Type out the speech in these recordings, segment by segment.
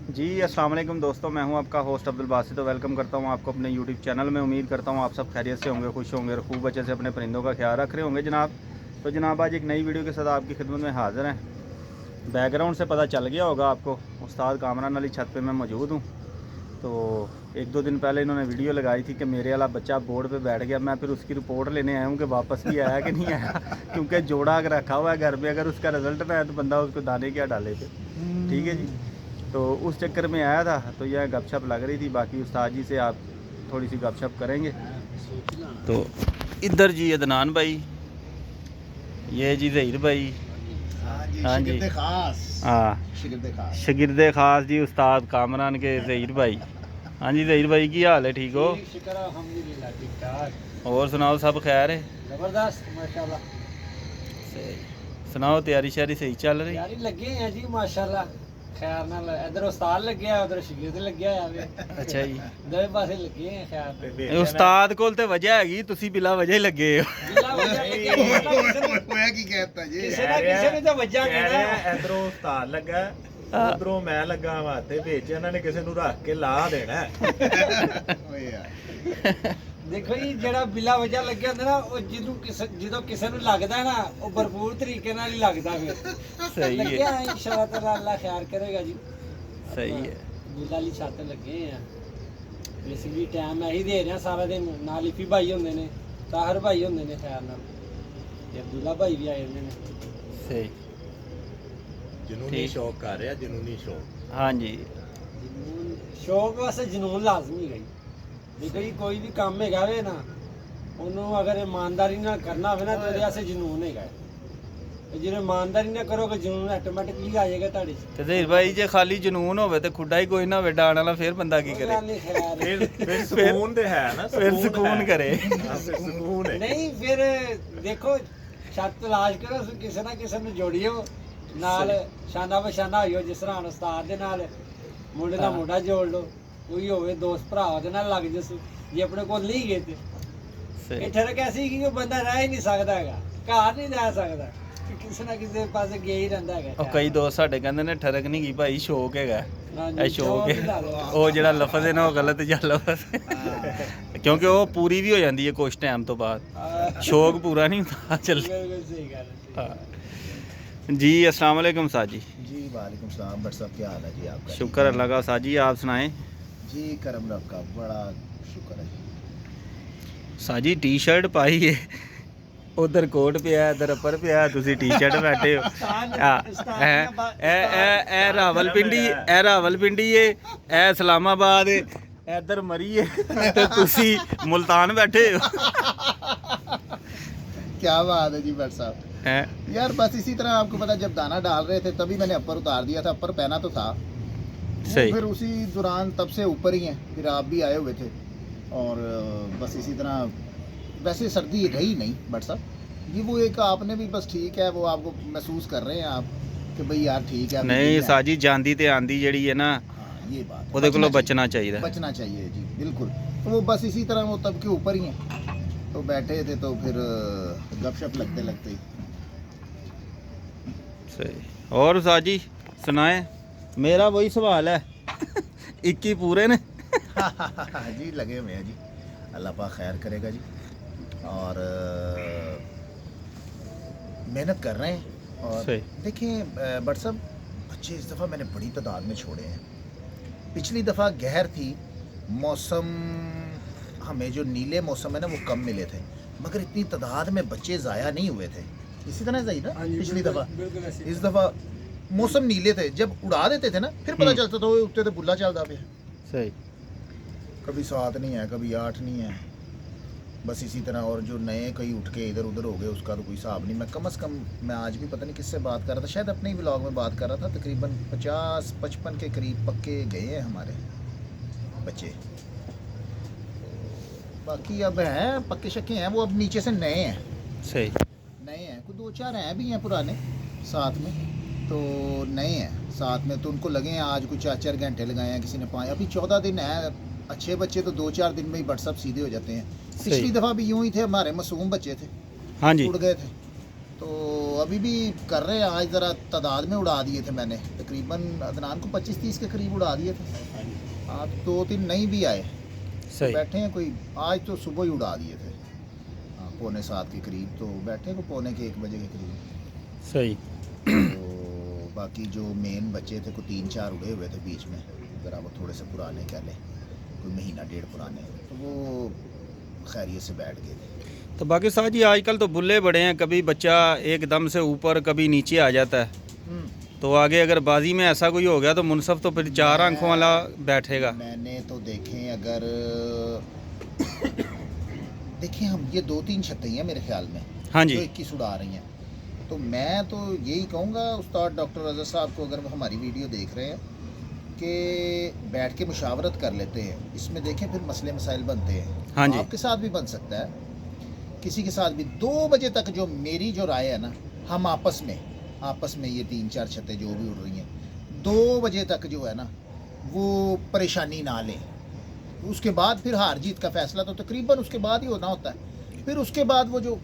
जी अस्सलाम वालेकुम दोस्तों, मैं हूं आपका होस्ट अब्दुल बासित। तो वेलकम करता हूं आपको अपने यूट्यूब चैनल में। उम्मीद करता हूं आप सब खैरियत से होंगे, खुश होंगे और खूब अच्छे से अपने परिंदों का ख्याल रख रहे होंगे जनाब। तो जनाब आज एक नई वीडियो के साथ आपकी खिदमत में हाज़िर हैं। बैकग्राउंड से पता चल गया होगा आपको, उस्ताद कामरान वाली छत पर मैं मौजूद हूँ। तो एक दो दिन पहले इन्होंने वीडियो लगाई थी कि मेरे वाला बच्चा बोर्ड पे बैठ गया। मैं फिर उसकी रिपोर्ट लेने आया हूँ कि वापस भी आया कि नहीं आया, क्योंकि जोड़ा अगर रखा हुआ है घर पे, अगर उसका रिज़ल्ट ना आया तो बंदा उसको दाने क्या डाले थे। ठीक है जी, तो उस चक्कर में आया था। तो यह गपशप लग रही थी, बाकी उस्ताद जी से आप थोड़ी सी गपशप करेंगे। तो इधर जी अदनान भाई, ये जी ज़हीर भाई। हाँ जी, हाँ शागिर्दे ख़ास जी उस्ताद कामरान के ज़हीर भाई। हाँ जी ज़हीर भाई, की हाल है? ठीक हो? और सुनाओ, सब खैर है? जबरदस्त माशाल्लाह। सही सुनाओ, तैयारी श्यारी सही चल रही? यारी लगे हैं जी माशाल्लाह। खैर नाल इधर उस्ताद लगे है, उधर शागिर्द लगे है। अच्छा जी, दोवे पासे लगे हैं। खैर उस्ताद कोल ते वजह हैगी, तुसी बिला वजह ही लगे हो। बिला वजह लगे होया की कहता जी किसी ना किसी ने तो वजह कहना है। ਇਧਰੋਂ ਉਸਤਾਦ ਲੱਗਾ, ਉਧਰੋਂ ਮੈਂ ਲੱਗਾ ਵਾ ਤੇ ਵਿੱਚ ਇਹਨਾਂ ਨੇ ਕਿਸੇ ਨੂੰ ਰੱਖ ਕੇ ਲਾ ਦੇਣਾ ਓਏ ਯਾਰ देखो जी जेड़ा बिला वजह लगे होंदा ना, ओ ਜਦੋਂ ਕਿਸੇ ਨੂੰ ਲੱਗਦਾ ਨਾ, ਉਹ ਭਰਪੂਰ ਤਰੀਕੇ ਨਾਲ ਹੀ ਲੱਗਦਾ ਫਿਰ। सही ਲੱਗੇ है, ਆ इंशाअल्लाह ताला, अल्लाह खैर करेगा जी। सही है। बिला वाली छत लगे हैं बेसिकली टाइम मैं ही दे रहा सारा दिन। नाल लिफी भाई होंदे ने, ताहर भाई होंदे ने, खैर नाल ते अब्दुल्ला भाई भी आए होंदे ने। सही, ਜਨੂਨੀ ਸ਼ੌਕ ਕਰ ਰਿਹਾ, ਜਨੂਨੀ ਸ਼ੌਕ। हाँ जी, ਜਨੂਨ ਸ਼ੌਕ ਵਾਸਤੇ ਜਨੂਨ ਲਾਜ਼ਮੀ ਹੈ। ਦੇਖੋ ਜੀ ਕੋਈ ਵੀ ਕੰਮ ਹੈਗਾ ਵੇ ਨਾ, ਉਹਨੂੰ ਅਗਰ ਇਮਾਨਦਾਰੀ ਨਾਲ ਕਰਨਾ ਹੋਵੇ ਨਾ ਤਾਂ ਉਹਦੇ ਵਾਸਤੇ ਜਨੂਨ ਹੈਗਾ। ਤੇ ਜੇ ਇਮਾਨਦਾਰੀ ਨਾਲ ਕਰੋਗੇ ਜਨੂਨ ਆਟੋਮੈਟਿਕਲੀ ਆ ਜਾਏਗਾ ਤੁਹਾਡੇ 'ਚ। ਤੇ ज़हीर भाई जे खाली जुनून होवे ते खुड्डा ही कोई ना होवे डाण वाला, फिर बंदा की ਕੋਈ करे? ਗੱਲ ਨਹੀਂ, खैर ਫਿਰ ਸਕੂਨ ਤੇ ਹੈ ਨਾ, फिर सुकून करे। ਸਕੂਨ ਹੈ। ਨਹੀਂ ਫਿਰ ਦੇਖੋ ਛੱਤ ਤਲਾਸ਼ ਕਰੋ, ਕਿਸੇ ਨਾ ਕਿਸੇ ਨੂੰ ਜੋੜਿਓ ਨਾਲ, ਸ਼ਾਨਾ ਬਸ਼ਾਨਾ ਹੋਇਓ। ਜਿਸ ਤਰ੍ਹਾਂ ਉਸਤਾਦ ਦੇ ਨਾਲ ਮੁੰਡੇ ਦਾ ਮੁੰਡਾ ਜੋੜ ਲਓ, ਕੋਈ ਹੋਵੇ ਦੋਸਤ ਭਰਾ ਉਹਦੇ ਨਾਲ ਲੱਗ ਜਸੂ। ਜੇ ਆਪਣੇ ਕੋਲ ਨਹੀਂ ਗਏ ਤੇ सही, ਇਹ ਠਰਕ ਐਸੀ ਕਿ ਉਹ ਬੰਦਾ ਰਹਿ ਹੀ ਨਹੀਂ ਸਕਦਾ ਹੈਗਾ, ਘਰ ਨਹੀਂ ਰਹਿ ਸਕਦਾ, ਕਿਸੇ ਨਾ ਕਿਸੇ ਪਾਸੇ ਗਿਆ ਹੀ ਰਹਿੰਦਾ ਹੈਗਾ। ਉਹ ਕਈ ਦੋਸਤ ਸਾਡੇ ਕਹਿੰਦੇ ਨੇ ਠਰਕ ਨਹੀਂ ਗਈ ਭਾਈ, ਸ਼ੌਕ ਹੈਗਾ। ਹਾਂਜੀ, ਇਹ ਸ਼ੌਕ ਸ਼ੌਕ ਹੀ ਲਾ ਹੈ, ਲਓ। ਉਹ ਜਿਹੜਾ ਲਫ਼ਜ਼ ਹੈ ਨਾ ਉਹ ਗਲਤ ਜਾਂ ਲਫ਼ਜ਼, ਕਿਉਂਕਿ ਉਹ ਪੂਰੀ ਵੀ ਹੋ ਜਾਂਦੀ ਹੈ ਕੁਛ ਟਾਈਮ ਤੋਂ ਬਾਅਦ। ਸ਼ੌਕ ਪੂਰਾ ਨਹੀਂ ਹੁੰਦਾ। ਚੱਲ ਬਿਲਕੁਲ ਸਹੀ ਗੱਲ ਹੈ। हाँ जी, अस्सलाम वालेकुम साद जी। जी वालेकुम सलाम। बट साहब क्या हाल है जी आपका? शुक्र अल्लाह का। साद जी आप सुनाएं। जी करम रब का बड़ा शुक्र है जी। साजी टी शर्ट पाई है, उधर कोट पिया, इधर अपर पिया, तुसी टी शर्ट बैठे हो। ए रावलपिंडी, ए रावलपिंडी है, ए इस्लामाबाद है, इधर मरी है ते तुसी मुल्तान बैठे हो। क्या बात है जी बट साहब। हैं? यार बस इसी तरह आपको पता, जब दाना डाल रहे थे तभी मैंने अपर उतार दिया था। अपर पहना तो था वो, सही। फिर उसी दौरान तब से ऊपर ही हैं। फिर आप भी आए हुए थे और बस इसी तरह। वैसे सर्दी रही नहीं बट साहब जी, वो एक आपने भी बस ठीक है, वो आपको महसूस कर रहे हैं आप कि भाई यार ठीक है। नहीं साजी, ਜਾਂਦੀ ਤੇ ਆਂਦੀ ਜਿਹੜੀ ਹੈ ਨਾ, हाँ ये बात ਉਹਦੇ ਕੋਲੋਂ ਬਚਣਾ ਚਾਹੀਦਾ। बचना चाहिए जी बिल्कुल। तो वो बस इसी तरह वो तब के ऊपर ही हैं, तो बैठे थे तो फिर गपशप लगते लगते ही। सही। और साजी सुनाए, मेरा वही सवाल है 21 पूरे ने? जी लगे हुए हैं जी, अल्लाह पाक खैर करेगा जी। और मेहनत कर रहे हैं। और सही। देखिए बट सब बच्चे इस दफ़ा मैंने बड़ी तादाद में छोड़े हैं। पिछली दफ़ा गहर थी, मौसम हमें जो नीले मौसम है ना वो कम मिले थे, मगर इतनी तादाद में बच्चे ज़ाया नहीं हुए थे। इसी तरह सही ना पिछली दफ़ा, इस दफ़ा मौसम नीले थे, जब उड़ा देते थे ना फिर पता चलता था वो उठते थे बुला चलता पे। सही, कभी 7 नहीं है, कभी 8 नहीं है, बस इसी तरह। और जो नए कई उठ के इधर उधर हो गए उसका तो कोई हिसाब नहीं। मैं कम से कम, मैं आज भी पता नहीं किससे बात कर रहा था, शायद अपने ही ब्लॉग में बात कर रहा था, तकरीबन 50-55 के करीब पक्के गए हैं हमारे बच्चे। बाकी अब हैं पक्के शक्के हैं, वो अब नीचे से नए हैं। सही, नए हैं, कुछ 2-4 हैं भी हैं पुराने साथ में, तो नए हैं साथ में। तो उनको लगे हैं आज कुछ 4-4 घंटे लगाए हैं, किसी ने 5। अभी 14 दिन है। अच्छे बच्चे तो 2-4 दिन में ही व्हाट्सअप सीधे हो जाते हैं। पिछली दफ़ा भी यूं ही थे, हमारे मासूम बच्चे थे, हाँ जी, उड़ गए थे। तो अभी भी कर रहे हैं। आज ज़रा तादाद में उड़ा दिए थे मैंने, तकरीबन अदनान को 25-30 के करीब उड़ा दिए थे। आप 2-3 नहीं भी आए, सही। बैठे हैं कोई, आज तो सुबह ही उड़ा दिए थे। हाँ, 6:45 के करीब तो बैठे को, 1 बजे के करीब। सही। तो बाकी जो मेन बच्चे थे को 3-4 उड़े हुए थे बीच में, ज़रा वो थोड़े से पुराने कह लें, कोई महीना डेढ़ पुराने, तो वो खैरियत से बैठ गए थे। तो बाकी साहब जी आजकल तो बुल्ले बड़े हैं, कभी बच्चा एकदम से ऊपर कभी नीचे आ जाता है, तो आगे अगर बाजी में ऐसा कोई हो गया तो मुनसफ तो फिर 4 आंखों वाला बैठेगा। मैंने तो देखें, अगर देखें हम ये 2-3 छतें हैं मेरे ख्याल में, हाँ जी। जो 21 उड़ा रही हैं, तो मैं तो यही कहूँगा उस्ताद डॉक्टर रज़ा साहब को, अगर वो हमारी वीडियो देख रहे हैं, कि बैठ के मुशावरत कर लेते हैं। इसमें देखें फिर मसले मसाइल बनते हैं। हाँ जी। आपके साथ भी बन सकता है, किसी के साथ भी। 2 बजे तक जो मेरी जो राय है ना, हम आपस में ये 3-4 छतें जो भी उड़ रही हैं, 2 बजे तक जो है ना वो परेशानी ना लें। उसके बाद फिर हार जीत का फैसला तो तकरीबन उसके बाद ही होना होता है। फिर उसके बाद वो जो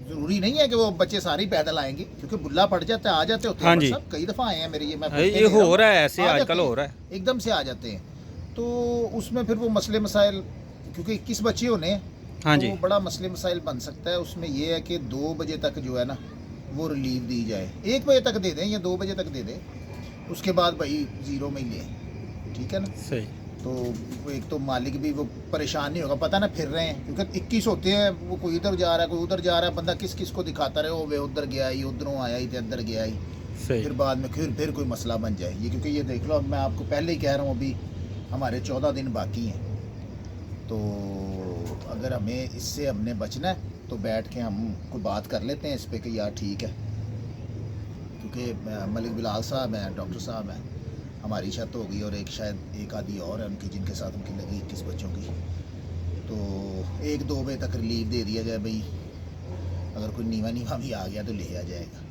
ज़रूरी नहीं है कि वो बच्चे सारे ही पैदल आएंगे, क्योंकि बुल्ला पड़ जाता है, आ जाते होते हैं। हाँ जी। सब कई दफ़ा आए हैं मेरे, ये मैं ये हो रहा है ऐसे, आजकल हो रहा है, एकदम से आ जाते हैं। तो उसमें फिर वो मसले मसाइल, क्योंकि 21 बच्चे होने हैं, हाँ तो जी। बड़ा मसले मसाइल बन सकता है। उसमें ये है कि 2 बजे तक जो है ना वो रिलीव दी जाए। 1 बजे तक दे दें या 2 बजे तक दे दें, उसके बाद भाई 0 में ही लें, ठीक है ना। सही। तो वो एक तो मालिक भी वो परेशान नहीं होगा, पता ना फिर रहे हैं, क्योंकि 21 होते हैं, वो कोई इधर जा रहा है कोई उधर जा रहा है, बंदा किस किस को दिखाता रहे, वो वे उधर गया ही, उधरों आया ही, अंदर गया ही, सही। फिर बाद में फिर कोई मसला बन जाए ये। क्योंकि ये देख लो, अब मैं आपको पहले ही कह रहा हूँ, अभी हमारे 14 दिन बाकी हैं। तो अगर हमें इससे हमने बचना है तो बैठ के हम कोई बात कर लेते हैं इस पे कि यार ठीक है, क्योंकि मलिक बिलाल साहब हैं, डॉक्टर साहब हैं, हमारी छत हो गई, और एक शायद एक आधी और है उनकी, जिनके साथ उनकी लगी 21 बच्चों की। तो 1-2 बजे तक रिलीव दे दिया जाए भाई, अगर कोई नीवा भी आ गया तो ले आ जाएगा,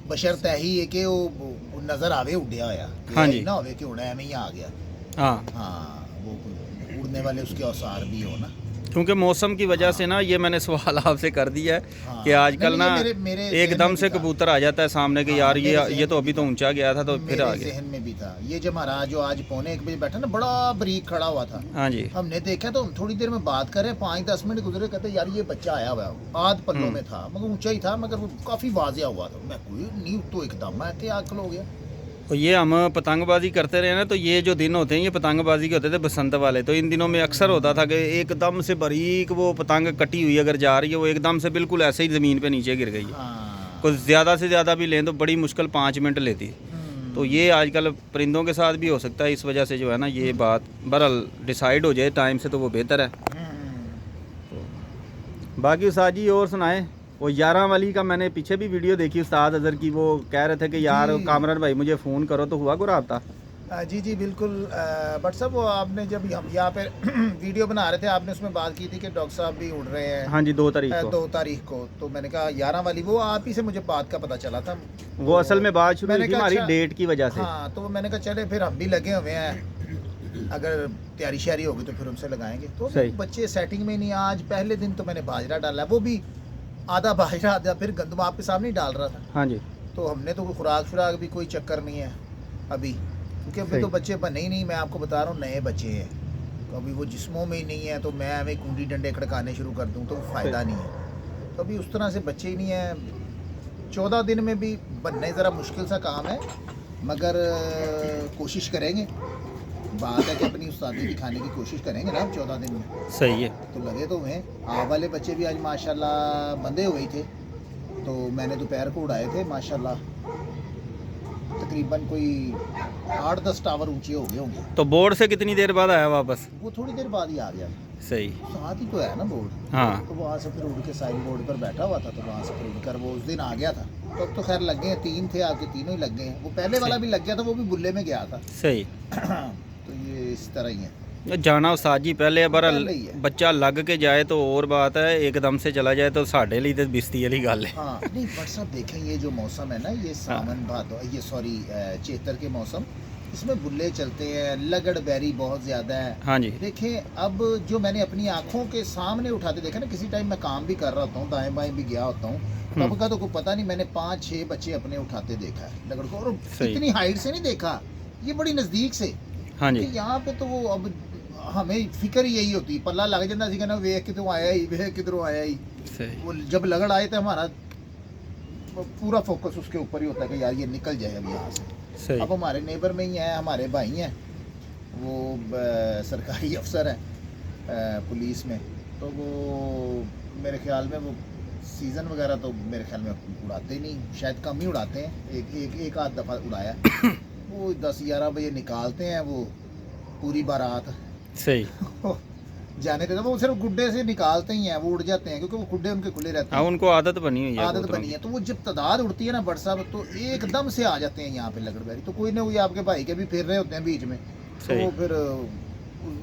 बशर्ते ही है कि वो नज़र आवे उड़िया होया। हाँ जी। ना होवे कि उड़ा एवं ही आ गया। हाँ, हाँ, वो उड़ने वाले उसके औसार भी हो ना, क्योंकि मौसम की वजह से ना, ये मैंने सवाल आपसे कर दिया है हाँ। कि आजकल ना नहीं, मेरे एकदम ज़हन से में भी था। कबूतर आ जाता है सामने कि हाँ, यार मेरे ये ज़हन तो में अभी भी तो था। ऊंचा गया था, तो फिर आ मेरे गया। जहन में भी था ये, जो महाराज जो आज 1:45 बजे बैठा ना, बड़ा बारीक खड़ा हुआ था। हाँ जी। हमने देखा तो हम थोड़ी देर में बात कर रहे हैं, 5-10 मिनट गुजरे, कहते यार ये बच्चा आया हुआ है, आध पल्लों में था, मगर ऊंचा ही था, मगर वो काफ़ी वाजिया हुआ था। मैं कोई नींव तो एकदम मैं कि आकल हो गया। तो ये हम पतंगबाजी करते रहे ना, तो ये जो दिन होते हैं ये पतंगबाजी के होते थे बसंत वाले, तो इन दिनों में अक्सर होता था कि एकदम से बारीक वो पतंग कटी हुई अगर जा रही है, वो एकदम से बिल्कुल ऐसे ही ज़मीन पे नीचे गिर गई है। हाँ। कुछ ज़्यादा से ज़्यादा भी लें तो बड़ी मुश्किल 5 मिनट लेती। तो ये आजकल परिंदों के साथ भी हो सकता है, इस वजह से जो है ना ये बात बहरहाल डिसाइड हो जाए टाइम से तो वो बेहतर है। बाकी उस्ताद जी और सुनाएं, वो 11 वाली का मैंने पीछे भी वीडियो देखी उस्ताद अजहर की, वो कह रहे थे कि यार जी। कामरान भाई मुझे फ़ोन करो, तो हुआ को रहा। जी जी बिल्कुल। बट साहब वो आपने जब हम यहाँ पे वीडियो बना रहे थे, आपने उसमें बात की थी कि डॉक्टर साहब भी उड़ रहे हैं। हाँ जी, 2 तारीख को। 2 तारीख को। तो मैंने कहा 11 वाली, वो आप ही से मुझे बात का पता चला था। वो असल में बात शुरू हुई मैंने थी कहा हमारी अच्छा, डेट की वजह से। हाँ, तो मैंने कहा चले फिर हम भी लगे हुए हैं, अगर तैयारी शारी होगी तो फिर उनसे लगाएंगे। तो सही। बच्चे सेटिंग में नहीं। आज पहले दिन तो मैंने बाजरा डाला, वो भी आधा बाजरा आधा फिर गंदम आपके सामने ही डाल रहा था। हाँ जी। तो हमने तो खुराक शुराक भी कोई चक्कर नहीं है अभी, क्योंकि अभी तो बच्चे बने ही नहीं। मैं आपको बता रहा हूँ, नए बच्चे हैं, तो अभी वो जिस्मों में ही नहीं है, तो मैं हमें कुंडी डंडे खड़काने शुरू कर दूँ तो फ़ायदा नहीं है। तो अभी उस तरह से बच्चे ही नहीं हैं। 14 दिन में भी बनने ज़रा मुश्किल सा काम है, मगर कोशिश करेंगे। बात है कि अपनी उस्तादी दिखाने की कोशिश करेंगे ना, 14 दिन में सही है। तो लगे तो हुए। आप वाले बच्चे भी आज माशाल्लाह बंधे हुए ही थे, तो मैंने दोपहर को उड़ाए थे माशाल्लाह, तकरीबन कोई 8-10 टावर ऊंचे हो गए होंगे। तो बोर्ड से कितनी देर बाद आया वापस? वो थोड़ी देर बाद ही आ गया, सही। साथ ही तो है ना बोर्ड। हाँ। तो वहाँ से फिर उड़ के साइन बोर्ड पर बैठा हुआ था, तो वहाँ से फिर उड़कर वो उस दिन आ गया था। तो अब तो खैर लग गए हैं, 3 थे आपके, तीनों ही लग गए हैं। वो पहले वाला भी लग गया था, वो भी बुल्ले में गया था। सही। तो ये इस तरह ही है। जाना उस्ताद जी पहले बार पहले ही है। बच्चा लग के जाए तो और बात है, एकदम से चला जाए तो साढ़े लिए तो बिस्ती वाली गल है। हाँ नहीं, बट साहब देखें, ये जो मौसम है ना, ये सावन भादो, ये सॉरी चेतर के मौसम, इसमें बुल्ले चलते हैं, लगड़ बैरी बहुत ज़्यादा है। हाँ जी। देखें अब जो मैंने अपनी आंखों के सामने उठाते देखा ना, किसी टाइम मैं काम भी कर रहा होता हूँ, दाएं बाएं भी गया होता हूँ, तब का तो कोई पता नहीं, मैंने 5-6 बच्चे अपने उठाते देखा है लगड़ को, और सही। इतनी हाइट से नहीं देखा, ये बड़ी नज़दीक से। हाँ जी। कि यहाँ पे तो वो अब हमें फिक्र यही होती, पल्ला लग जाता सी, कहना वेख कितों आया ही, वेख किधरों आया ही। सही। वो जब लगड़ आए तो हमारा पूरा फोकस उसके ऊपर ही होता है कि यार ये निकल जाए अब यहाँ से। सही। अब हमारे नेबर में ही है, हमारे भाई हैं, वो सरकारी अफसर हैं पुलिस में, तो वो मेरे ख्याल में वो सीज़न वगैरह तो मेरे ख्याल में उड़ाते ही नहीं, शायद कम ही उड़ाते हैं, एक आध दफ़ा उड़ाया। वो 10-11 बजे निकालते हैं वो पूरी बारात। सही। जाने के वो सिर्फ गुड्डे से निकालते ही हैं, वो उड़ जाते हैं क्योंकि वो गुड्डे उनके खुले रहते हाँ, हैं, उनको आदत बनी हुई है, आदत कबूतरों बनी की। है। तो वो जब तादाद उड़ती है ना बट साहब, तो एकदम से आ जाते हैं यहाँ पे लगड़बैरी। तो कोई ना कोई आपके भाई के भी फिर रहे होते हैं बीच में, तो सही। वो फिर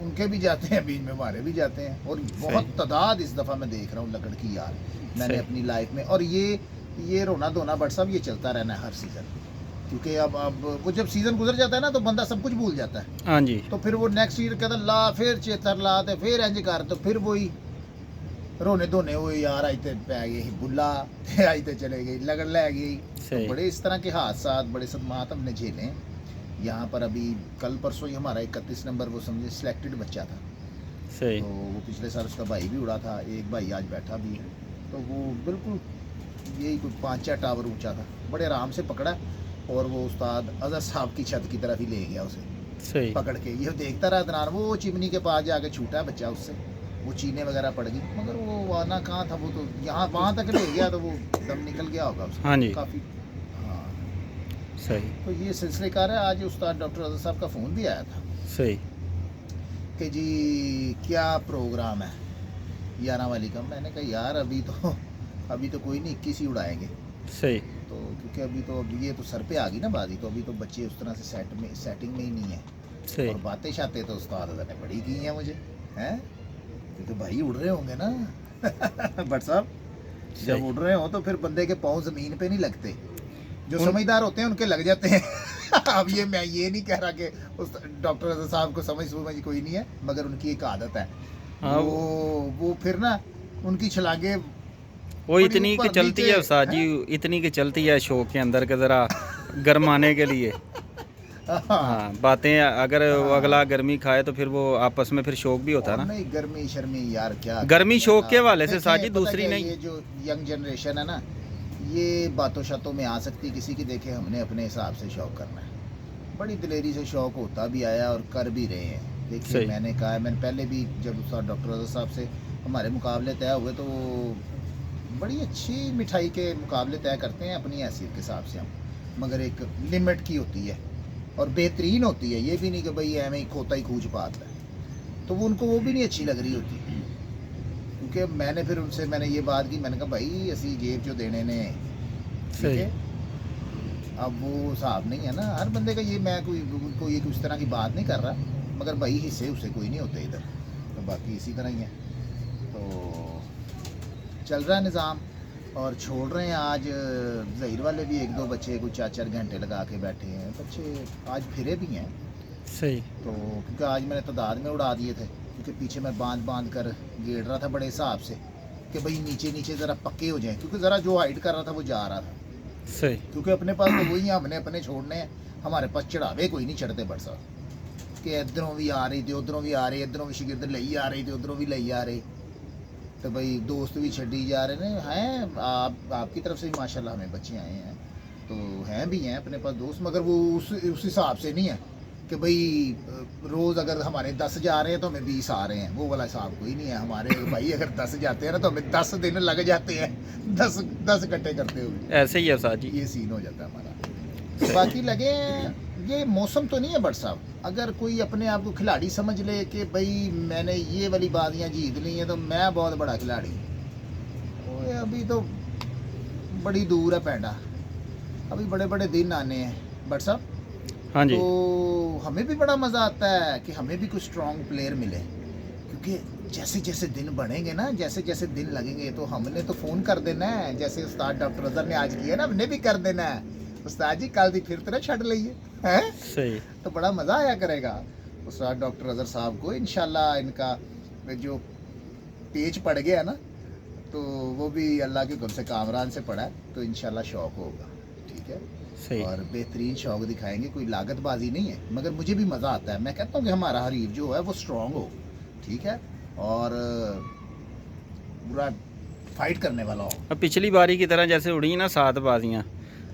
उनके भी जाते हैं बीच में, हमारे भी जाते हैं। और बहुत तादाद इस दफ़ा मैं देख रहा हूँ लगड़ की यार, मैंने सही। अपनी लाइफ में। और ये रोना धोना बट साहब ये चलता रहना है हर सीज़न, क्योंकि अब वो जब सीज़न गुजर जाता है ना तो बंदा सब कुछ भूल जाता है। हाँ जी। तो फिर वो नेक्स्ट ईयर कहता ला फिर चेतर ला, तो फिर इंज कर, तो फिर वही रोने धोने हुए यार, आई ते पै गए बुला, आई ते चले गई लगड़ लै गई। सही। तो बड़े इस तरह के हादसा, बड़े सदमात हमने झेले हैं यहाँ पर। अभी कल परसों ही हमारा 31 नंबर वो समझे सिलेक्टेड बच्चा था, सही। तो वो पिछले साल उसका भाई भी उड़ा था, एक भाई आज बैठा भी है। तो वो बिल्कुल यही कोई 5-4 टावर ऊंचा था, बड़े आराम से पकड़ा, और वो उस्ताद अजहर साहब की छत की तरफ ही ले गया उसे सही। पकड़ के। ये देखता रहा दनार, वो चिमनी के पास जाके छूटा बच्चा उससे, वो चीने वगैरह पड़ गई, मगर वो आना कहाँ था, वो तो यहाँ वहाँ तक ले गया, तो वो दम निकल गया होगा उसका। हाँ जी। काफ़ी। हाँ, सही। तो ये सिलसिलेकार है। आज उस्ताद डॉक्टर अजहर साहब का फ़ोन भी आया था सही। कि जी क्या प्रोग्राम है 11 वाली का। मैंने कहा यार अभी तो कोई नहीं, 21 ही उड़ाएंगे। सही। तो क्योंकि अब ये तो सर पे आ गई ना बाजी, तो अभी तो बच्चे उस तरह से सेटिंग में ही नहीं है। सही। और बातें शातें तो उस्ताद ने बड़ी की हैं मुझे, हैं, क्योंकि भाई उड़ रहे होंगे ना बट साहब जब सही। उड़ रहे हो तो फिर बंदे के पाँव ज़मीन पे नहीं लगते, जो उन- समझदार होते हैं उनके लग जाते हैं अब मैं ये नहीं कह रहा कि उस डॉक्टर अजहर साहब को समझ कोई नहीं है, मगर उनकी एक आदत है। हाँ, वो फिर ना उनकी छलांगे वो बड़ी इतनी ऊपर की चलती है नीचे, उस्ताद जी, इतनी की चलती है शौक के अंदर के ज़रा गरमाने के लिए। हाँ, बातें अगर वो अगला गर्मी खाए तो फिर वो आपस में फिर शौक भी होता है ना। नहीं, गर्मी शर्मी यार क्या, गर्मी शौक के हवाले से देखें, साजी पता दूसरी क्या, नहीं। ये जो यंग जनरेशन है ना, ये बातों शातों में आ सकती किसी की, देखे हमने अपने हिसाब से शौक करना है। बड़ी दिलेरी से शौक होता भी आया और कर भी रहे हैं। देखिए सही। मैंने कहा, मैंने पहले भी जब उस्ताद डॉक्टर अजहर साहब से हमारे मुकाबले तय हुए, तो वो बड़ी अच्छी मिठाई के मुकाबले तय करते हैं अपनी हैसियत के हिसाब से हम, मगर एक लिमिट की होती है और बेहतरीन होती है। ये भी नहीं कि भाई एवं ही खोता ही खूज पाता है, तो वो उनको वो भी नहीं अच्छी लग रही होती। क्योंकि मैंने फिर उनसे मैंने ये बात की, मैंने कहा भाई असी जेब जो देने ने, ठीक सही। है, अब वो हिसाब नहीं है ना हर बंदे का। ये मैं कोई एक उस तरह की बात नहीं कर रहा, मगर भाई हिस्से उससे कोई नहीं होते इधर, तो बाकी इसी तरह ही है। तो चल रहा है निज़ाम और छोड़ रहे हैं। आज ज़हीर वाले भी 1-2 बच्चे कुछ 4-4 घंटे लगा के बैठे हैं, बच्चे आज फिरे भी हैं। सही। तो क्योंकि आज मैंने तादाद में उड़ा दिए थे, क्योंकि पीछे मैं बांध कर गेड़ रहा था बड़े हिसाब से कि भाई नीचे ज़रा पक्के हो जाएं, क्योंकि ज़रा जो हाइट कर रहा था वो जा रहा था। सही। क्योंकि अपने पास तो वही हैं, हमने अपने छोड़ने हैं, हमारे पास चढ़ावे कोई नहीं चढ़ते बट साहब कि इधरों भी आ रही थी, उधरों भी आ रही, इधरों भी शिगिर्द लई आ रही थी, उधरों भी लई आ रही, तो भाई दोस्त भी छड़ी जा रहे हैं। आपकी तरफ से भी माशाल्लाह हमें बच्चे आए हैं, तो हैं भी हैं अपने पास दोस्त, मगर वो उस हिसाब से नहीं है कि भाई रोज़ अगर हमारे 10 जा रहे हैं तो हमें 20 आ रहे हैं, वो वाला हिसाब कोई नहीं है हमारे। भाई अगर 10 जाते हैं ना तो हमें 10 दिन लग जाते हैं 10 इकट्ठे करते हुए, ऐसे ही है उस्ताद जी। ये सीन हो जाता है हमारा। तो बाकी लगे ये मौसम तो नहीं है बट साहब, अगर कोई अपने आप को खिलाड़ी समझ ले कि भाई मैंने ये वाली बाजियाँ जीत ली हैं तो मैं बहुत बड़ा खिलाड़ी हूँ, ओए अभी तो बड़ी दूर है पैंडा, अभी बड़े बड़े दिन आने हैं बट साहब। हाँ जी। तो हमें भी बड़ा मज़ा आता है कि हमें भी कुछ स्ट्रॉन्ग प्लेयर मिले, क्योंकि जैसे जैसे दिन बढ़ेंगे ना, जैसे जैसे दिन लगेंगे, तो हमने तो फ़ोन कर देना है, जैसे उस्ताद डॉक्टर अजहर ने आज किया ना, हमने भी कर देना है। उस्ताद जी कल दी फिर तरह छड़ लईए हैं, सही तो बड़ा मज़ा आया करेगा। उस्ताद डॉक्टर अजहर साहब को इंशाल्लाह इनका जो पेज पड़ गया ना, तो वो भी अल्लाह के हुक्म से कामरान से पड़ा है, तो इंशाल्लाह शौक होगा, ठीक है। सही और बेहतरीन शौक दिखाएंगे, कोई लागतबाजी नहीं है, मगर मुझे भी मज़ा आता है। मैं कहता हूँ कि हमारा हरीफ जो है वो स्ट्रॉन्ग हो, ठीक है, और पूरा फाइट करने वाला हो। अब पिछली बारी की तरह जैसे उड़ी ना 7 बाजियाँ,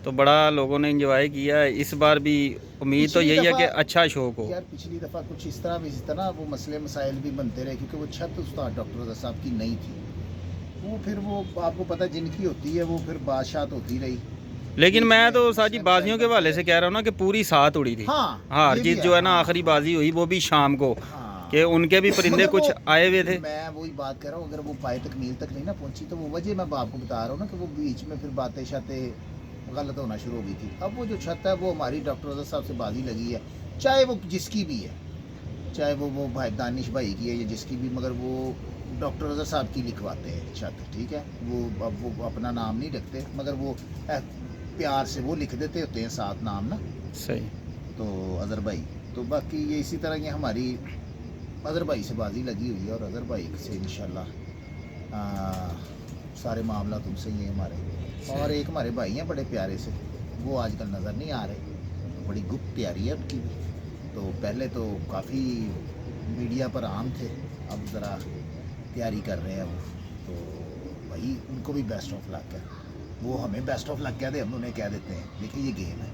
तो बड़ा लोगों ने एंजॉय किया। इस बार भी उम्मीद तो पिछली यही है कि दफ़ा- अच्छा शौक हो। यार पिछली दफ़ा कुछ इस तरह भी, इस तरह वो मसले मसाइल भी बनते रहे, क्योंकि वो छत उस्ताद डॉक्टर अजहर साहब की नहीं थी। वो फिर वो आपको पता है जिनकी होती है वो फिर बादशाह होती रही। लेकिन मैं तो साजी इसमें बाजियों के टाइम हवाले से कह रहा हूँ ना कि पूरी 7 उड़ी थी। हाँ, हार ये भी जीत जो है ना हाँ, आखिरी बाजी हुई वो भी शाम को, हाँ। कि उनके भी परिंदे मगर कुछ वो- आए हुए थे। मैं वही बात कर रहा हूँ, अगर वो पाए तकमील तक नहीं ना पहुंची, तो वो वजह मैं आपको बता रहा हूँ ना कि वो बीच में फिर बातें शातें गलत होना शुरू हो गई थी। अब वो जो छत है वो हमारी डॉक्टर अजहर साहब से बाजी लगी है, चाहे वो जिसकी भी है, चाहे वो भाई दानिश भाई की है या जिसकी भी, मगर वो डॉक्टर अजहर साहब की लिखवाते हैं छत, ठीक है। अब वो अपना नाम नहीं रखते, मगर वो प्यार से वो लिख देते होते हैं 7 नाम ना, सही तो अजहर भाई। तो बाकी ये इसी तरह ये हमारी अजहर भाई से बाजी लगी हुई है, और अजहर भाई से इंशाल्लाह सारे मामला तुमसे ये हमारे। और एक हमारे भाई हैं बड़े प्यारे से, वो आजकल नज़र नहीं आ रहे, बड़ी गुप्त तैयारी है उनकी भी। तो पहले तो काफ़ी मीडिया पर आम थे, अब ज़रा तैयारी कर रहे हैं वो। तो भाई उनको भी बेस्ट ऑफ लक है, वो हमें बेस्ट ऑफ लक कहते हैं, हम उन्हें कह देते हैं। देखिए ये गेम है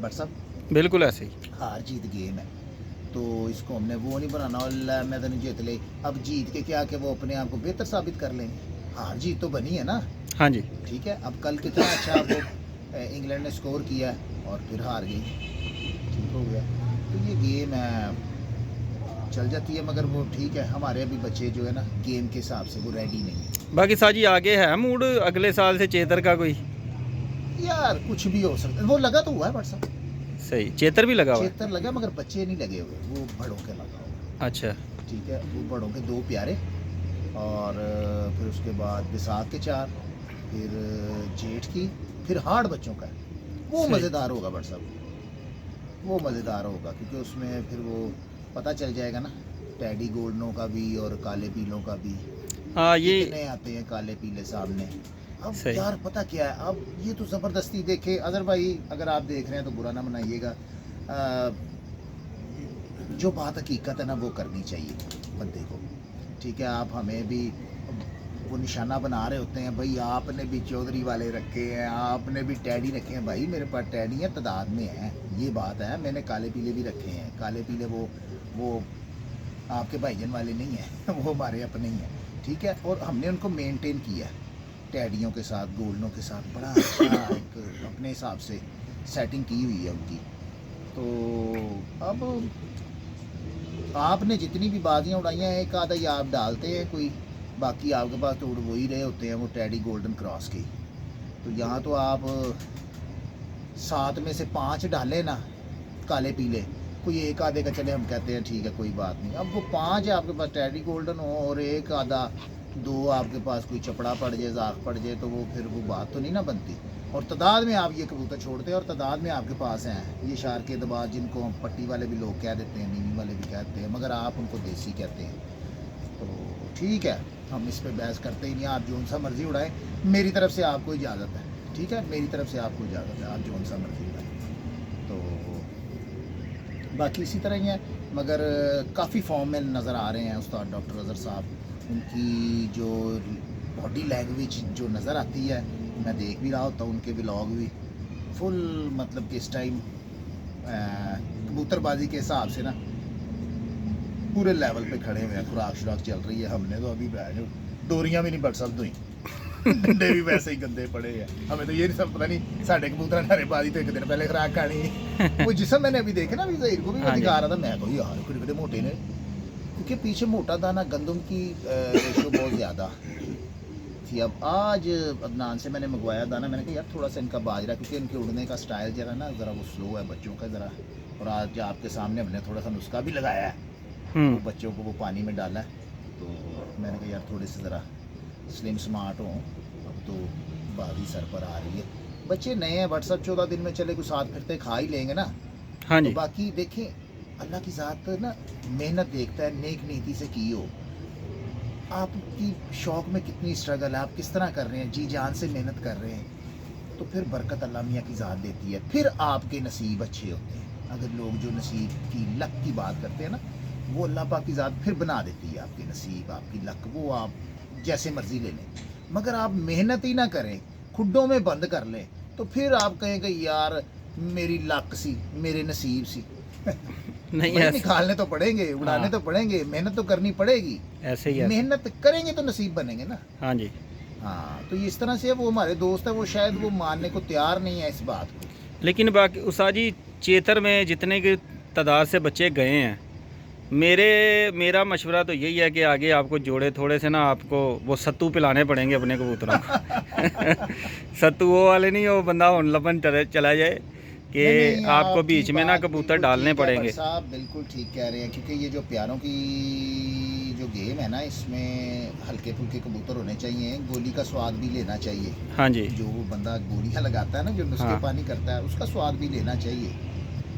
बट सब बिल्कुल ऐसे ही। हार जीत गेम है, तो इसको हमने वो नहीं बनाना और मैं तो नहीं जीत ले, अब जीत के क्या कि वो अपने आप को बेहतर साबित कर लेंगे। हार जीत तो बनी है ना, हाँ जी ठीक है। अब कल कितना अच्छा वो इंग्लैंड ने स्कोर किया और फिर हार गई, ठीक हो गया। तो ये गेम है, चल जाती है, मगर वो ठीक है। हमारे अभी बच्चे जो है ना गेम के हिसाब से वो रेडी नहीं है। बाकी साजी आगे है मूड अगले साल से चेतर का कोई? यार कुछ भी हो सकता है, वो लगा तो हुआ है व्हाट्सअप, सही चेतर भी लगा हुआ है? चेतर लगा, मगर बच्चे नहीं लगे हुए, वो बड़ों के लगा हुआ। अच्छा ठीक है, वो बड़ों के 2 प्यारे, और फिर उसके बाद बैसाख के 4, फिर जेठ की, फिर हार्ड बच्चों का है। वो सही। मज़ेदार होगा बट सब, वो मज़ेदार होगा, क्योंकि उसमें फिर वो पता चल जाएगा ना, टैडी गोल्डनों का भी और काले पीलों का भी। हाँ ये कितने आते हैं काले पीले सामने। अब सही। यार पता क्या है, अब ये तो ज़बरदस्ती देखे। अजहर भाई अगर आप देख रहे हैं तो बुरा ना मनाइएगा, जो बात हकीकत है ना वो करनी चाहिए बंदे को, ठीक है। आप हमें भी वो निशाना बना रहे होते हैं, भाई आपने भी चौधरी वाले रखे हैं, आपने भी टैडी रखे हैं। भाई मेरे पास टैडी हैं, तादाद में हैं, ये बात है। मैंने काले पीले भी रखे हैं, काले पीले वो आपके भाईजन वाले नहीं हैं वो हमारे अपने ही हैं, ठीक है। और हमने उनको मेंटेन किया है टैडियों के साथ, गोल्डनों के साथ, बड़ा अच्छा एक अपने हिसाब से सेटिंग की हुई है उनकी। तो अब आपने जितनी भी बाजियाँ उड़ाई हैं, एक आधा ही आप डालते हैं कोई, बाकी आपके पास तो उड़ वो ही रहे होते हैं, वो टैडी गोल्डन क्रॉस के। तो यहाँ तो आप 7 में से 5 डालें ना काले पीले, कोई एक आधे का चले हम कहते हैं ठीक है कोई बात नहीं। अब वो 5 है आपके पास टैडी गोल्डन हो, और एक आधा 2 आपके पास कोई चपड़ा पड़ जाए, जाख पड़ जाए, तो वो फिर वो बात तो नहीं ना बनती। और तादाद में आप ये कबूतर छोड़ते हैं, और तादाद में आपके पास हैं ये शार के दबाज, जिनको हम पट्टी वाले भी लोग कह देते हैं, नीनी वाले भी कहते हैं, मगर आप उनको देसी कहते हैं। तो ठीक है, हम इस पे बहस करते ही नहीं, आप जो सा मर्ज़ी उड़ाएं, मेरी तरफ से आपको इजाज़त है, ठीक है, मेरी तरफ से आपको इजाज़त है, आप जो सा मर्ज़ी उड़ाएं। तो बाकी इसी तरह ही है, मगर काफ़ी फॉर्म में नज़र आ रहे हैं उस्ताद डॉक्टर अजहर साहब। उनकी जो बॉडी लैंग्वेज जो नज़र आती है, मैं देख भी रहा होता हूँ उनके व्लॉग भी, फुल मतलब कि इस टाइम कबूतरबाजी के हिसाब से ना पूरे लेवल पे खड़े हुए हैं, खुराक शुराक चल रही है। हमने तो अभी डोरियां भी नहीं बट सकती हुई, डंडे भी वैसे ही गंदे पड़े हैं। हमें तो ये नहीं सब पता नहीं, साढ़े कबूतर नारेबाजी तो 1 दिन पहले खुराक खानी है। वो जिसम मैंने अभी देखे ना, अभी ज़हीर को भी मैं दिखा रहा था, मैं तो यार कितने मोटे ने, क्योंकि पीछे मोटा दाना गंदम की रेशो बहुत ज़्यादा थी। अब आज अदनान से मैंने मंगवाया दाना, मैंने कहा यार थोड़ा सा इनका बाजरा, क्योंकि इनके उड़ने का स्टाइल जरा ना ज़रा वो स्लो है बच्चों का ज़रा। और आज आपके सामने हमने थोड़ा सा नुस्खा भी लगाया है, वो बच्चों को वो पानी में डाला है, तो मैंने कहा यार थोड़े से ज़रा स्लिम स्मार्ट हो। अब तो बाजी सर पर आ रही है, बच्चे नए हैं, व्हाट्सअप 14 दिन में चले कुछ साथ फिरते खा ही लेंगे ना। हाँ तो जी। बाकी देखें, अल्लाह की ज़ात ना मेहनत देखता है, नेक नीति से की हो। आपकी शौक़ में कितनी स्ट्रगल है, आप किस तरह कर रहे हैं, जी जान से मेहनत कर रहे हैं, तो फिर बरकत अल्लाह मियाँ की ज़ात देती है, फिर आपके नसीब अच्छे होते हैं। अगर लोग जो नसीब की लक की बात करते हैं ना, वो अल्लाह पाक की ज़ात फिर बना देती है आपके नसीब, आपकी लक, वो आप जैसे मर्ज़ी ले लें। मगर आप मेहनत ही ना करें, खुड्डों में बंद कर लें, तो फिर आप कहेंगे यार मेरी लक सी, मेरे नसीब सी। नहीं भाई ऐसे, निकालने तो पड़ेंगे, उड़ाने हाँ। तो पड़ेंगे, मेहनत तो करनी पड़ेगी। ऐसे ही है। मेहनत करेंगे तो नसीब बनेंगे ना। हाँ जी। हाँ, तो ये इस तरह से है। वो हमारे दोस्त है, वो शायद वो मानने को तैयार नहीं है इस बात को। लेकिन बाकी उस्ताद जी, चेतर में जितने की तादाद से बच्चे गए हैं, मेरा मशवरा तो यही है कि आगे आपको जोड़े थोड़े से ना, आपको वो सत्तू पिलाने पड़ेंगे अपने कबूतरों को। सत्तू वो वाले नहीं, वो बंदा उन लपन चला जाए कि नहीं, आपको आपकी बीच में ना बात कबूतर बिल्कुल डालने ठीक है, पड़ेंगे। बट साहब बिल्कुल ठीक कह रहे हैं, क्योंकि ये जो प्यारों की जो गेम है ना, इसमें हल्के फुल्के कबूतर होने चाहिए, गोली का स्वाद भी लेना चाहिए। हाँ जी। जो बंदा गोलियां लगाता है ना, जो नुस्खे हाँ। पानी करता है, उसका स्वाद भी लेना चाहिए,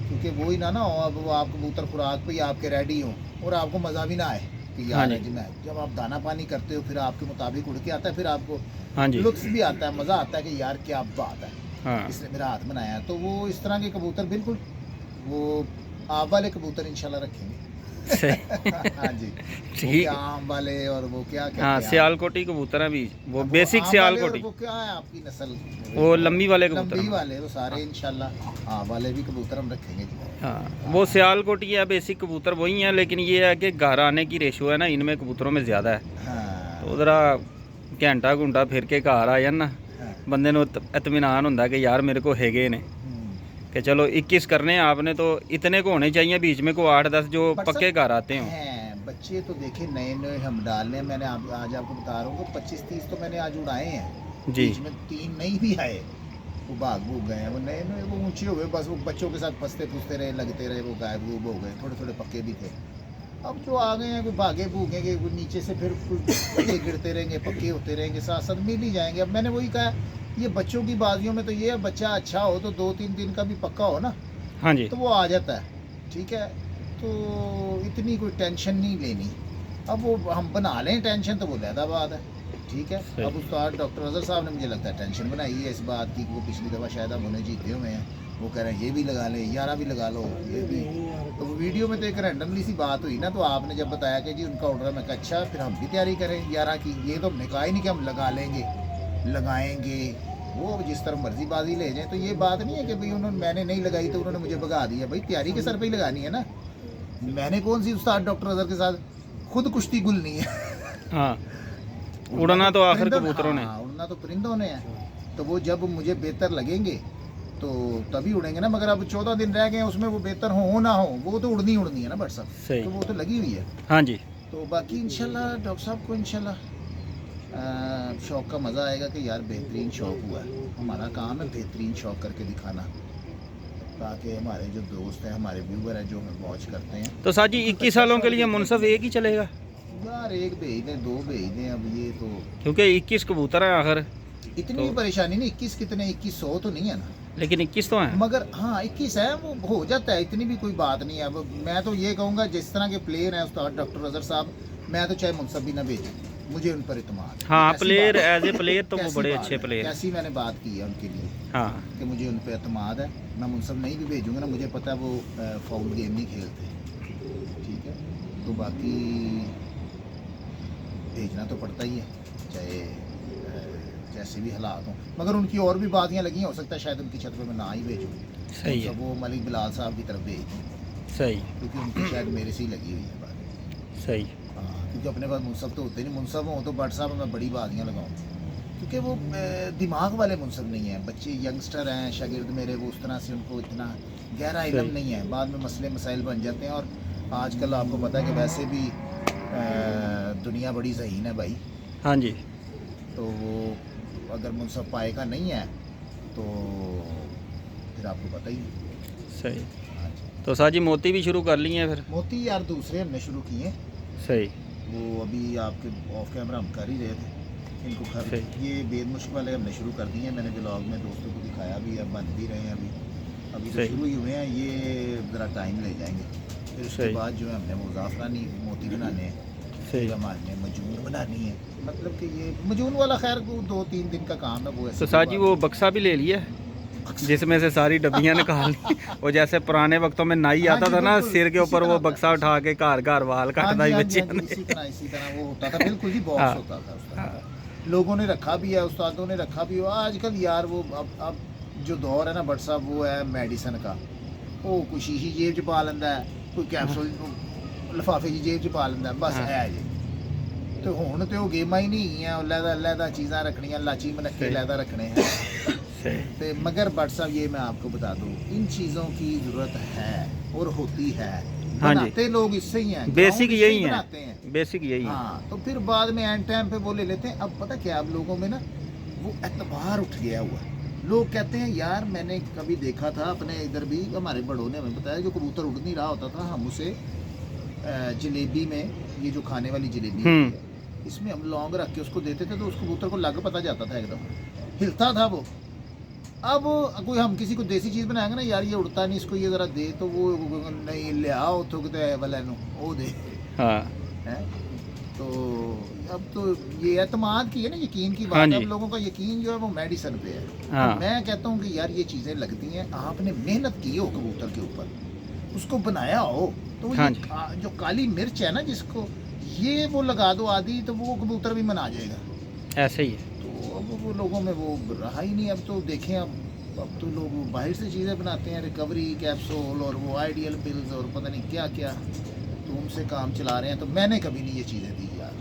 क्योंकि वो ही ना अब वो आप कबूतर खुराक पे ही आपके रेडी हो और आपको मज़ा भी ना आए कि हाँ यार जी। जब आप दाना पानी करते हो, फिर आपके मुताबिक उड़ के आता है, फिर आपको हाँ जी। लुत्फ भी आता है, मज़ा आता है कि यार क्या बात है, हाँ। इसने मेरा हाथ बनाया। तो वो इस तरह के कबूतर बिल्कुल वो आप वाले कबूतर इंशाल्लाह रखेंगे। सही। हाँ जी। ठीक। वो क्या आम वाले और वो क्या कहते हाँ, हैं सियालकोटी कबूतर हैं भी, वो आप? बेसिक आम वाले सियालकोटी। और वो क्या है आपकी नस्ल? वो लंबी वाले कबूतर लंबी हैं। वाले वो सारे इंशाल्लाह हाँ वाले भी कबूतर हम रखेंगे जी। हाँ, वो सियालकोटी है, बेसिक कबूतर वही है, लेकिन ये है कि घर आने की रेशो है ना इनमें कबूतरों में ज़्यादा है। हाँ तो उधरा घंटा घुंटा फिर के घर आ जान ना, हाँ। बंदे ਨੂੰ इत्मीनान ਹੁੰਦਾ कि यार मेरे को हैगे ने कि चलो 21 करने हैं आपने, तो इतने को होने चाहिए बीच में को 8-10 जो पर पक्के सर, घर आते हों। हैं बच्चे तो देखे नए नए हम डाल रहे हैं। मैंने आज आपको बता रहा हूँ कि 25-30 तो मैंने आज उड़ाए हैं जी। बीच में 3 नहीं भी आए, वो भाग भूग गए हैं, वो नए नए वो ऊंचे हुए, बस वो बच्चों के साथ फंसते फुसते रहे, लगते रहे, वो गायब वो हो गए, थोड़े थोड़े पक्के भी थे। अब जो आ गए हैं वो भागे भूगेंगे, वो नीचे से फिर बच्चे गिरते रहेंगे, पक्के होते रहेंगे, साथ साथ मिल ही जाएंगे। अब मैंने वही कहा, ये बच्चों की बाजियों में तो ये है, बच्चा अच्छा हो तो 2-3 दिन का भी पक्का हो ना, हाँ जी। तो वो आ जाता है, ठीक है। तो इतनी कोई टेंशन नहीं लेनी। अब वो हम बना लें टेंशन तो वो लहदा बात है, ठीक है। सही। अब उस्ताद डॉक्टर अजहर साहब ने मुझे लगता है टेंशन बनाई है इस बात की कि वो पिछली दफ़ा शायद हम उन्हें जीते हुए हैं, वो कह रहे हैं ये भी लगा ले, 11 भी लगा लो, ये भी। तो वो वीडियो में तो एक रैंडमली सी बात हुई ना, तो आपने जब बताया कि जी उनका ऑर्डर है, मैं कहा अच्छा फिर हम भी तैयारी करें 11 की। ये तो हमने कहा ही नहीं कि हम लगा लेंगे, लगाएंगे, वो अब जिस तरह मर्जी बाजी ले जाए। तो ये बात नहीं है कि भाई उन्होंने मैंने नहीं लगाई तो उन्होंने मुझे भगा दिया। भाई तैयारी के सर पे ही लगानी है ना। मैंने कौन सी उस्ताद डॉक्टर अजहर के साथ खुद कुश्ती गुलनी है। हाँ, उड़ना तो आखिर परिंदों- कबूतरों ने। हाँ, उड़ना तो परिंदों ने है। तो वो जब मुझे बेहतर लगेंगे तो तभी उड़ेंगे ना। मगर अब 14 दिन रह गए हैं, उसमें वो बेहतर हो ना हो, वो तो उड़नी है ना बट सब, सही। तो वो तो लगी हुई है। हाँ जी। तो बाकी इंशाल्लाह डॉक्टर साहब को इंशाल्लाह शौक़ का मज़ा आएगा कि यार बेहतरीन शौक़ हुआ है। हमारा काम है बेहतरीन शौक़ करके दिखाना, ताकि हमारे जो दोस्त हैं, हमारे व्यूवर हैं जो हमें वॉच करते हैं। तो साथ जी 21 सालों के लिए मुनसफ एक ही चलेगा, यार एक भेज दें, 2 भेज दें, अब ये तो क्योंकि 21 कबूतर हैं आखिर। इतनी भी परेशानी नहीं। 21 कितने 2100 तो नहीं है ना, लेकिन 21 तो हैं। मगर हाँ 21 है, वो हो जाता है, इतनी भी कोई बात नहीं है। अब मैं तो ये कहूँगा जिस तरह के प्लेयर हैं उस्ताद डॉक्टर अजहर साहब, मैं तो चाहे मुनसब भी ना भेजूँ, मुझे उन पर इतमाद। हाँ, कैसी प्लेयर बात है? एज ए प्लेयर तो वो कैसी बड़े बात अच्छे है? प्लेयर हैं। कैसी मैंने बात की है उनके लिए हाँ कि मुझे उन पर अतमाद है। मैं मुनसब नहीं भी भेजूँगा ना, मुझे पता है वो फाउल गेम नहीं खेलते, ठीक है। तो बाकी भेजना तो पड़ता ही है, चाहे जैसे भी हालात हों। मगर उनकी और भी बातियाँ लगी हैं, हो सकता है शायद उनकी छत पे मैं ना ही भेजूँ। सही है। तो वो मलिक बिलाल साहब की तरफ भेज दूँ, सही क्योंकि उनकी शायद मेरे से ही लगी हुई है बात। सही। हाँ, क्योंकि अपने पास मुनसब तो होते नहीं। मुनसब हों तो बट साहब मैं बड़ी बातियाँ लगाऊँ, क्योंकि वो दिमाग वाले मुनसब नहीं हैं। बच्चे यंगस्टर हैं, शागिर्द मेरे, वो उस तरह से उनको इतना गहरा इल्म सही। नहीं है, बाद में मसले मसाइल बन जाते हैं। और आजकल आपको पता है कि वैसे भी दुनिया बड़ी ज़हीन है भाई। हाँ जी। तो वो अगर मुनसब पाए का नहीं है तो फिर आपको पता ही है। सही। हाँ जी। तो साथ जी मोती भी शुरू कर लिए हैं फिर। मोती यार दूसरे हमने शुरू किए, सही। वो अभी आपके ऑफ कैमरा हम कर ही रहे थे। इनको घर सही। ये बेद मुश्क वाले हमने शुरू कर दिए हैं। मैंने ब्लॉग में दोस्तों को दिखाया भी है, बन भी रहे हैं अभी तो सही। शुरू ही हुए हैं। ये ज़रा टाइम ले जाएंगे। फिर उसके सही। बाद जो है हमने वो ज़ाफ़रानी मोती बनाने हैं, सही। फिर हमारे मजून बनानी है। मतलब कि ये मजून वाला खैर वो 2-3 दिन का काम है। वो ऐसे तो साथ जी वो बक्सा भी ले लिया जिसमें से सारी डब्बियाँ निकाल ली। वो जैसे पुराने वक्तों में नाई हाँ आता जी, था ना, बिल्कुल, सिर के इसी ऊपर तरह वो होता है। बक्सा उठा के घर वाल काटता ही बच्चे ने। इसी तरह वो होता था, बिल्कुल जी, बॉक्स हाँ। होता था उसका। हाँ। लोगों ने रखा भी है, उस्तादों ने रखा भी है। आजकल यार वो अब जो दौर है ना बट साहब, वो है मेडिसिन का। वो कोई शीशी जेब च पा लेंदा है, कोई कैप्सूल लिफाफे की जेब च पा लेंदा है, बस हाँ। है जी। तो हुण ते वो गेमां ही नहीं है, लैदा चीज़ां रखनियां, लाची मनक्के सही। लैदा रखने हैं। सही। ते मगर बट साहब ये मैं आपको बता दूं, इन चीज़ों की ज़रूरत है और होती है। हाँ जी। बनाते लोग इससे ही हैं, बेसिक ग्राउंड इससे यही ही है, बनाते हैं। बेसिक यही है। हाँ, तो फिर बाद में एंड टाइम पे वो ले लेते हैं। अब पता क्या, अब लोगों में ना वो एतबार उठ गया हुआ है। लोग कहते हैं यार मैंने कभी देखा था अपने इधर भी, हमारे बड़ों ने हमें बताया, जो कबूतर उड़ नहीं रहा होता था, हम उसे जलेबी में, ये जो खाने वाली जलेबी होती है, इसमें हम लौंग रख के उसको देते थे, तो उस कबूतर को लग पता जाता था, एकदम हिलता था वो। अब कोई हम किसी को देसी चीज़ बनाएंगे ना, यार ये उड़ता नहीं, इसको ये ज़रा दे, तो वो नहीं ले आओ थुकते वाले वो दे हाँ। है। तो अब तो ये एतमाद की है ना, यकीन की हाँ बात जी। है। अब लोगों का यकीन जो है वो मेडिसिन पे है। हाँ। तो मैं कहता हूँ कि यार ये चीज़ें लगती हैं, आपने मेहनत की हो कबूतर के ऊपर, उसको बनाया हो, तो हाँ ये जो काली मिर्च है ना जिसको, ये वो लगा दो आदि, तो वो कबूतर भी मना जाएगा। ऐसे ही है। तो अब वो लोगों में वो रहा ही नहीं। अब तो देखें, अब तो लोग बाहर से चीज़ें बनाते हैं, रिकवरी कैप्सूल और वो आइडियल पिल्स और पता नहीं क्या क्या, तो उनसे काम चला रहे हैं। तो मैंने कभी नहीं ये चीज़ें दी यार,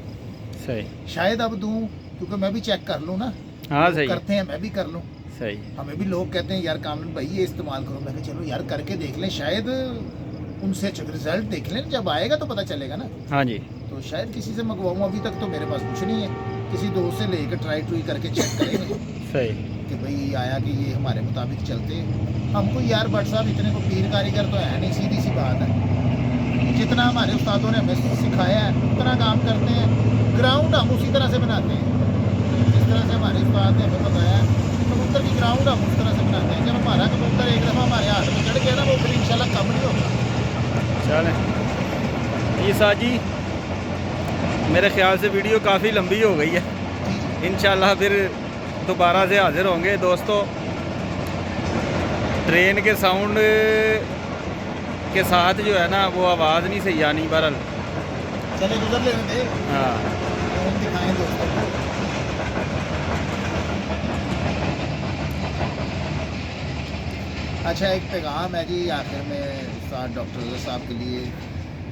सही। शायद अब दूं, क्योंकि मैं भी चेक कर लूँ ना। हाँ, लोग सही है। करते हैं, मैं भी कर लूँ। सही है। हमें भी लोग कहते हैं यार कामरान भाई ये इस्तेमाल करो, मैं कहा चलो यार करके देख लें, शायद उनसे रिजल्ट देख लें, जब आएगा तो पता चलेगा ना। हाँ जी। तो शायद किसी से मंगवाऊँ, अभी तक तो मेरे पास कुछ नहीं है। किसी दोस्त से लेकर ट्राई करके चेक करेंगे सही। कि भाई आया कि ये हमारे मुताबिक चलते हैं। हमको यार भट्ट साहब इतने को पीर कारीगर तो है नहीं, सीधी सी बात है। जितना हमारे उस्तादों ने हमें सिखाया है उतना काम करते हैं। ग्राउंड हम उसी तरह से बनाते हैं जिस तरह से हमारे उस्ताद ने हमें बताया। कबूतर की ग्राउंड हम उस तरह से बनाते हैं। जब हमारा कबूतर एक दफ़ा हमारे हाथ में चढ़ गया ना, वो फिर इंशाल्लाह कम नहीं होगा। चलें ईसा जी, मेरे ख्याल से वीडियो काफ़ी लंबी हो गई है। इंशाल्लाह फिर दोबारा से हाजिर होंगे दोस्तों। ट्रेन के साउंड के साथ जो है ना वो आवाज़ नहीं सही आनी, बहरहाल। चले गुजर लेने दे, हाँ। हम दिखाएं दोस्तों को। अच्छा, एक पैगाम है जी आखिर में उस्ताद डॉक्टर साहब के लिए।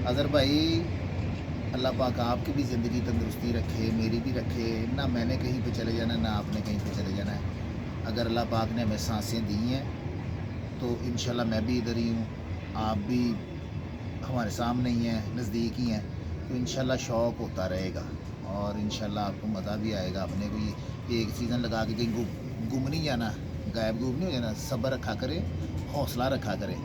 अज़हर भाई, अल्लाह पाक आपकी भी ज़िंदगी तंदुरुस्ती रखे, मेरी भी रखे। ना मैंने कहीं पे चले जाना, ना आपने कहीं पे चले जाना है। अगर अल्लाह पाक ने हमें सांसें दी हैं तो इंशाल्लाह मैं भी इधर ही हूँ, आप भी हमारे सामने ही हैं, नज़दीक ही हैं। तो इंशाल्लाह शौक़ होता रहेगा और इंशाल्लाह आपको मज़ा भी आएगा। अपने को एक सीज़न लगा के कहीं गुम नहीं जाना, गायब गुम नहीं हो जाना। सब्र रखा करें, हौसला रखा करें।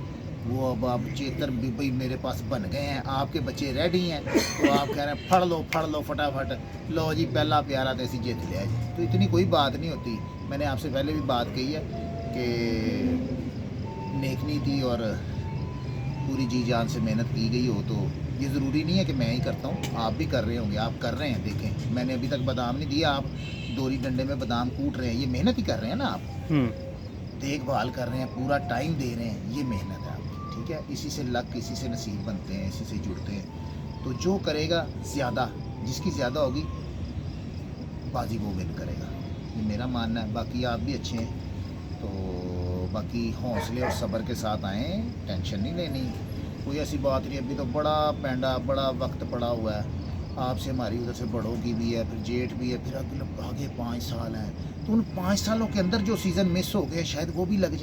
वो अब आप चेतर भी भाई मेरे पास बन गए हैं, आपके बच्चे रेडी हैं, तो आप कह रहे हैं फड़ लो फटाफट, लो जी पहला प्यारा तो ऐसी जीत लिया जी। तो इतनी कोई बात नहीं होती। मैंने आपसे पहले भी बात कही है कि नेक नीति और पूरी जी जान से मेहनत की गई हो तो ये ज़रूरी नहीं है कि मैं ही करता हूँ, आप भी कर रहे होंगे। आप कर रहे हैं, देखें मैंने अभी तक बादाम नहीं दिया, आप दोरी डंडे में बादाम कूट रहे हैं, ये मेहनत ही कर रहे हैं ना। आप देखभाल कर रहे हैं, पूरा टाइम दे रहे हैं, ये मेहनत है आपकी, ठीक है। इसी से लक, इसी से नसीब बनते हैं, इसी से जुड़ते हैं। तो जो करेगा ज़्यादा, जिसकी ज़्यादा होगी बाजी वो विन करेगा, ये मेरा मानना है। बाकी आप भी अच्छे हैं, तो बाकी हौसले और सब्र के साथ आएँ, टेंशन नहीं लेनी, कोई ऐसी बात नहीं। अभी तो बड़ा पैंडा, बड़ा वक्त पड़ा हुआ है। आपसे हमारी उधर से बड़ों की भी है, फिर जेठ भी है, फिर आगे 5 साल हैं। तो उन 5 सालों के अंदर जो सीज़न मिस हो गए शायद वो भी लग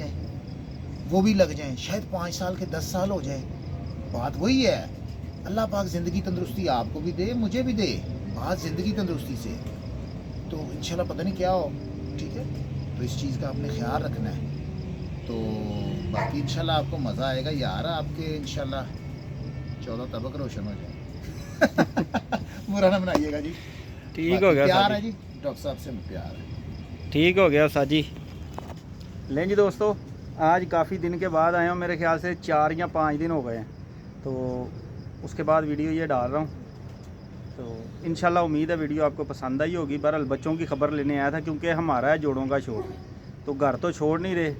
जाएं, शायद 5 साल के 10 साल हो जाए। बात वही है, अल्लाह पाक ज़िंदगी तंदुरुस्ती आपको भी दे, मुझे भी दे, बात ज़िंदगी तंदुरुस्ती से। तो इंशाल्लाह पता नहीं क्या हो, ठीक है। तो इस चीज़ का आपने ख्याल रखना है। तो बाकी इंशाल्लाह आपको मज़ा आएगा यार, आपके इंशाल्लाह 14 तबक रोशन हो जाए। बुरा ना बनाइएगा जी, ठीक हो गया प्यार साहब। है जी। डॉक्टर साहब से प्यार है। ठीक हो गया उस्ताद जी। लें जी दोस्तों, आज काफ़ी दिन के बाद आया हूँ, मेरे ख्याल से 4 या 5 दिन हो गए हैं, तो उसके बाद वीडियो ये डाल रहा हूँ। तो इंशाल्लाह उम्मीद है वीडियो आपको पसंद आई होगी। बहरहाल बच्चों की खबर लेने आया था, क्योंकि हमारा है जोड़ों का शो, तो घर तो छोड़ नहीं रहे।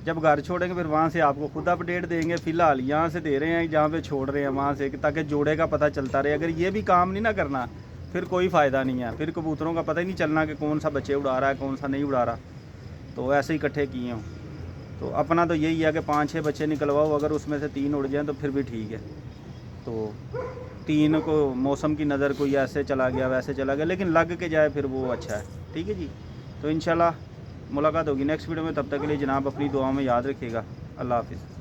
जब घर छोड़ेंगे फिर वहाँ से आपको खुद अपडेट देंगे। फ़िलहाल यहाँ से दे रहे हैं जहाँ पे छोड़ रहे हैं वहाँ से, ताकि जोड़े का पता चलता रहे। अगर ये भी काम नहीं ना करना फिर कोई फ़ायदा नहीं है, फिर कबूतरों का पता ही नहीं चलना कि कौन सा बच्चे उड़ा रहा है कौन सा नहीं उड़ा रहा। तो ऐसे ही इकट्ठे किए हों। तो अपना तो यही है कि 5-6 बच्चे निकलवाओ, अगर उसमें से 3 उड़ जाएँ तो फिर भी ठीक है। तो 3 को मौसम की नज़र कोई ऐसे चला गया वैसे चला गया, लेकिन लग के जाए फिर वो अच्छा है। ठीक है जी, तो इंशाल्लाह मुलाकात होगी नेक्स्ट वीडियो में। तब तक के लिए जनाब अपनी दुआओं में याद रखिएगा। अल्लाह हाफ़िज़।